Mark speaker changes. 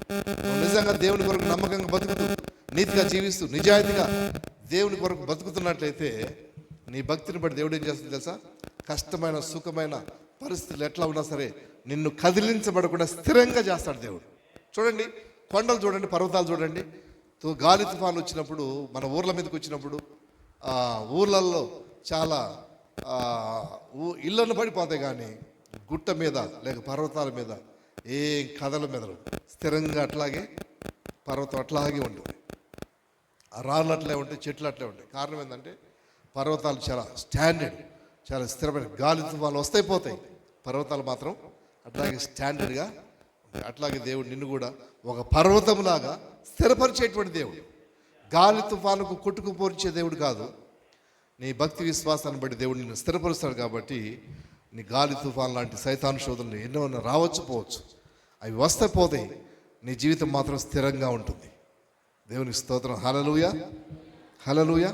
Speaker 1: నువ్వు నిజంగా దేవుని కొరకు నమ్మకంగా బతుకుతూ, నీతిగా జీవిస్తూ, నిజాయితీగా దేవుని కొరకు బతుకుతున్నట్లయితే నీ భక్తిని బట్టి దేవుడు ఏం చేస్తుంది తెలుసా? కష్టమైన సుఖమైన పరిస్థితులు ఎట్లా ఉన్నా సరే నిన్ను కదిలించబడకుండా స్థిరంగా చేస్తాడు దేవుడు. చూడండి, కొండలు చూడండి, పర్వతాలు చూడండి. గాలి తుఫాను వచ్చినప్పుడు, మన ఊర్ల మీదకి వచ్చినప్పుడు ఊర్లలో చాలా ఇళ్ళను పడిపోతాయి, కానీ గుట్ట మీద లేక పర్వతాల మీద ఏం కథల మీద స్థిరంగా అట్లాగే పర్వతం అట్లాగే ఉంటుంది. ఆ రాళ్ళు అట్లే ఉంటాయి, చెట్లు అట్లే ఉంటాయి. కారణం ఏంటంటే పర్వతాలు చాలా స్టాండర్డ్, చాలా స్థిరమైన. గాలి తుఫాలు వస్తాయి పోతాయి, పర్వతాలు మాత్రం అట్లాగే స్టాండర్డ్గా ఉంటాయి. అట్లాగే దేవుడు నిన్ను కూడా ఒక పర్వతంలాగా స్థిరపరిచేటువంటి దేవుడు. గాలి తుఫానుకు కొట్టుకుపోర్చే దేవుడు కాదు. నీ భక్తి విశ్వాసాన్ని బట్టి దేవుడు నిన్ను స్థిరపరుస్తాడు. కాబట్టి నీ గాలి తుఫాన్ లాంటి సైతాను శోధనలు ఎన్నో రావచ్చు పోవచ్చు, అవి వస్తే పోతాయి, నీ జీవితం మాత్రం స్థిరంగా ఉంటుంది. దేవునికి స్తోత్రం. హల్లెలూయా, హల్లెలూయా.